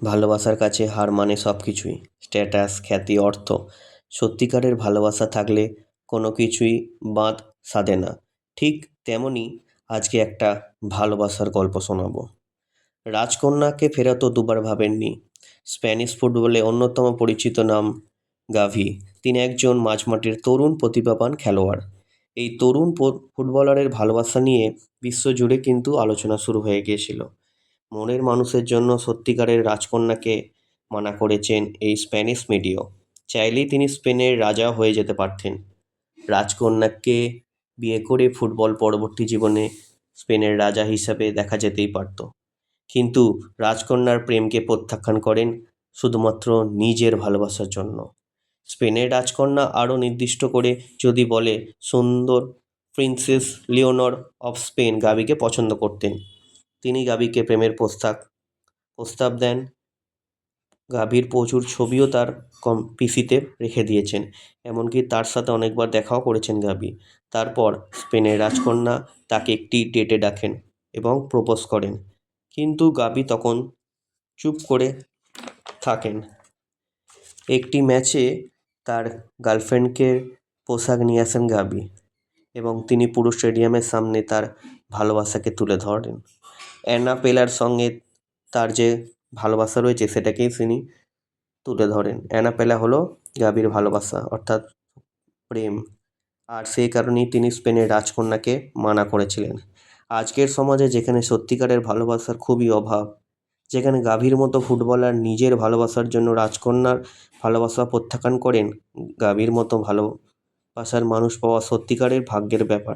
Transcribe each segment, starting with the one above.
ভালোবাসার কাছে হার মানে সব কিছুই, স্ট্যাটাস, খ্যাতি, অর্থ। সত্যিকারের ভালোবাসা থাকলে কোনো কিছুই বাদ সাধে না। ঠিক তেমনই আজকে একটা ভালোবাসার গল্প শোনাবো। রাজকন্যাকে ফেরাতে দুবার ভাবেননি। স্প্যানিশ ফুটবলে অন্যতম পরিচিত নাম গাভি। তিনি একজন মাঝমাঠের তরুণ প্রতিভাবান খেলোয়াড়। এই তরুণ ফুটবলারের ভালোবাসা নিয়ে বিশ্বজুড়ে কিন্তু আলোচনা শুরু হয়ে গিয়েছিল। মনের মানুষের জন্য সত্যিকারের রাজকন্যাকে মানা করেছেন এই স্প্যানিশ মিডিয়া। চাইলেই তিনি স্পেনের রাজা হয়ে যেতে পারতেন। রাজকন্যাকে বিয়ে করে ফুটবল পরবর্তী জীবনে স্পেনের রাজা হিসাবে দেখা যেতেই পারত। কিন্তু রাজকন্যার প্রেমকে প্রত্যাখ্যান করেন শুধুমাত্র নিজের ভালোবাসার জন্য। স্পেনের রাজকন্যা আরও নির্দিষ্ট করে যদি বলে, সুন্দর প্রিন্সেস লিওনর অফ স্পেন গাবিকে পছন্দ করতেন। তিনি গাবিকে প্রেমের প্রস্তাব দেন। গাভীর প্রচুর ছবিও তার পিসিতে রেখে দিয়েছেন। এমনকি তার সাথে অনেকবার দেখাও করেছেন গাভী। তারপর স্পেনের রাজকন্যা তাকে একটি ডেটে ডাকেন এবং প্রপোজ করেন। কিন্তু গাভী তখন চুপ করে থাকেন। একটি ম্যাচে তার গার্লফ্রেন্ডকে পোশাক নিয়ে আসেন গাভী এবং তিনি পুরো স্টেডিয়ামের সামনে তার ভালোবাসাকে তুলে ধরেন। অ্যানা পেলার সঙ্গে তার যে ভালোবাসা রয়েছে সেটাকেই তিনি তুলে ধরেন। অ্যানা পেলা হলো গাভীর ভালোবাসা, অর্থাৎ প্রেম। আর সেই কারণেই তিনি স্পেনের রাজকন্যাকে মানা করেছিলেন। আজকের সমাজে যেখানে সত্যিকারের ভালোবাসার খুবই অভাব, যেখানে গাভীর মতো ফুটবলার নিজের ভালোবাসার জন্য রাজকন্যার ভালোবাসা প্রত্যাখ্যান করেন, গাভীর মতো ভালোবাসার মানুষ পাওয়া সত্যিকারের ভাগ্যের ব্যাপার।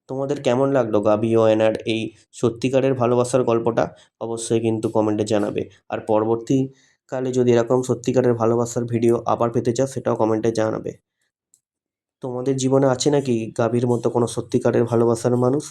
তোমাদের কেমন লাগলো গাভী ও অ্যানার এই সত্যিকারের ভালোবাসার গল্পটা? অবশ্যই কিন্তু কমেন্টে জানাবে। আর পরবর্তীকালে যদি এরকম সত্যিকারের ভালোবাসার ভিডিও আবার পেতে চাও, সেটাও কমেন্টে জানাবে। তোমাদের জীবনে আছে নাকি গাভীর মতো কোনো সত্যিকারের ভালোবাসার মানুষ?